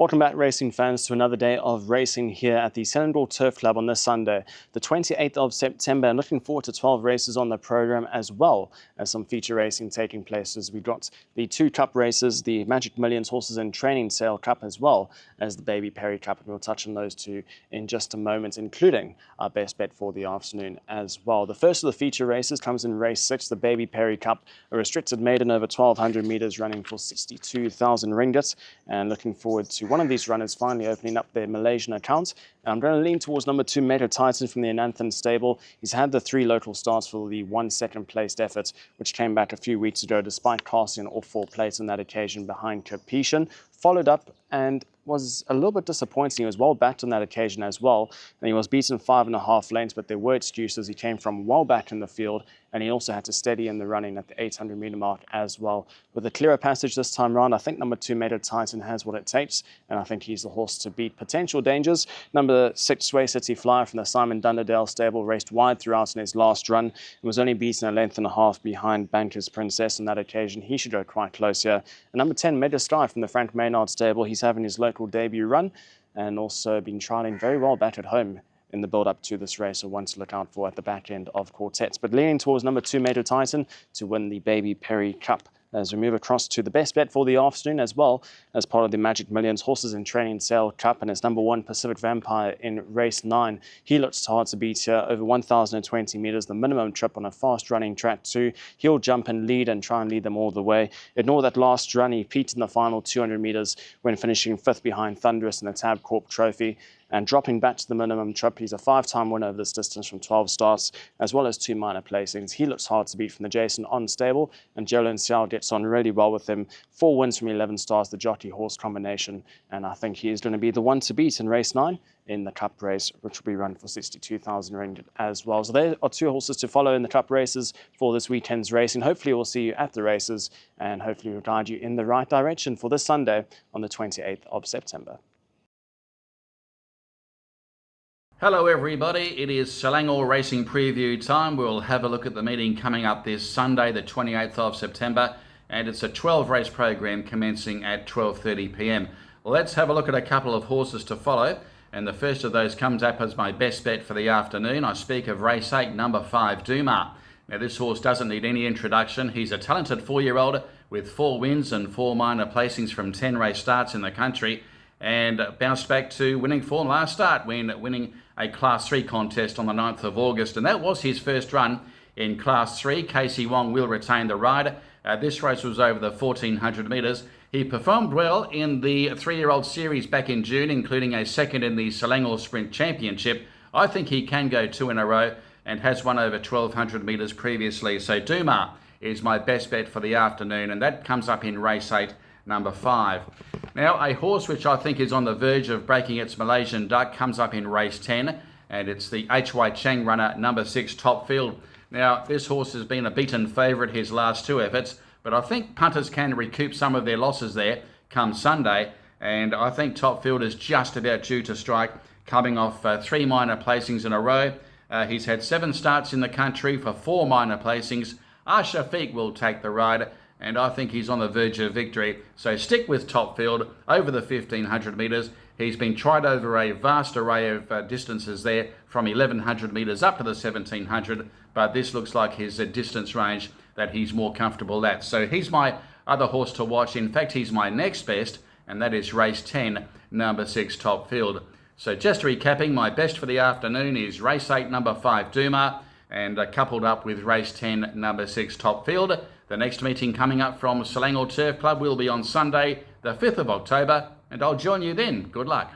Welcome back, racing fans, to another day of racing here at the Selindor Turf Club on this Sunday, the 28th of September. And looking forward to 12 races on the program, as well as some feature racing taking place. As we've got the 2 Cup races, the Magic Millions Horses in Training Sale Cup, as well as the Baby Perry Cup. And we'll touch on those two in just a moment, including our best bet for the afternoon as well. The first of the feature races comes in race 6, the Baby Perry Cup, a restricted maiden over 1,200 meters, running for 62,000 ringgit. And looking forward to one of these runners finally opening up their Malaysian account. I'm going to lean towards number 2, Meta Titan from the Ananthan stable. He's had the 3 local starts for the 1 second placed effort, which came back a few weeks ago despite casting an off-4 place on that occasion behind Capuchin. Followed up and was a little bit disappointing. He was well backed on that occasion as well, and he was beaten 5.5 lengths, but there were excuses. He came from well back in the field, and he also had to steady in the running at the 800 meter mark as well. With a clearer passage this time round, I think number 2, Meta Titan, has what it takes, and I think he's the horse to beat potential dangers. Number 6, Sway City Flyer from the Simon Dunderdale stable raced wide throughout in his last run and was only beaten 1.5 lengths behind Banker's Princess on that occasion. He should go quite close here. And number 10, Mega Sky from the Frank Maynard stable. He's having his local debut run and also been trialling very well back at home in the build-up to this race, so one to look out for at the back end of quartets. But leaning towards number 2, Meta Titan, to win the Baby Perry Cup. As we move across to the best bet for the afternoon, as well as part of the Magic Millions Horses in Training Sale Cup, and it's number 1, Pacific Vampire in race 9. He looks hard to beat here, over 1,020 meters, the minimum trip on a fast-running track too. He'll jump and lead and try and lead them all the way. Ignore that last run, he peaked in the final 200 meters when finishing 5th behind Thunderous in the Tabcorp Trophy. And dropping back to the minimum trip, he's a 5-time winner of this distance from 12 starts, as well as 2 minor placings. He looks hard to beat from the Jason On stable, and Jolin Xiao gets on really well with him. 4 wins from 11 starts, the jockey-horse combination, and I think he is going to be the one to beat in race 9 in the Cup race, which will be run for 62,000 ringgit as well. So there are 2 horses to follow in the Cup races for this weekend's racing. Hopefully we'll see you at the races, and hopefully we'll guide you in the right direction for this Sunday on the 28th of September. Hello everybody, it is Selangor Racing Preview time. We'll have a look at the meeting coming up this Sunday, the 28th of September, and it's a 12 race program commencing at 12:30 p.m. Let's have a look at a couple of horses to follow, and the first of those comes up as my best bet for the afternoon. I speak of race 8, number 5, Duma. Now this horse doesn't need any introduction. He's a talented 4-year-old with 4 wins and 4 minor placings from 10 race starts in the country, and bounced back to winning form last start when winning a Class 3 contest on the 9th of August. And that was his first run in Class 3. Casey Wong will retain the ride. This race was over the 1,400 metres. He performed well in the 3-year-old series back in June, including a second in the Selangor Sprint Championship. I think he can go 2 in a row and has won over 1,200 metres previously. So Duma is my best bet for the afternoon, and that comes up in race 8, number 5. Now, a horse which I think is on the verge of breaking its Malaysian duck comes up in race 10, and it's the H.Y. Cheng runner, number 6, Top Field. Now, this horse has been a beaten favourite his last 2 efforts, but I think punters can recoup some of their losses there come Sunday, and I think Top Field is just about due to strike, coming off 3 minor placings in a row. He's had 7 starts in the country for 4 minor placings. Shafiq will take the ride, and I think he's on the verge of victory. So stick with Top Field over the 1,500 metres. He's been tried over a vast array of distances there, from 1,100 metres up to the 1,700, but this looks like his distance range that he's more comfortable at. So he's my other horse to watch. In fact, he's my next best, and that is race 10, number 6, Top Field. So just recapping, my best for the afternoon is race 8, number 5, Duma, and coupled up with race 10, number 6, Top Field. The next meeting coming up from Selangor Turf Club will be on Sunday, the 5th of October, and I'll join you then. Good luck.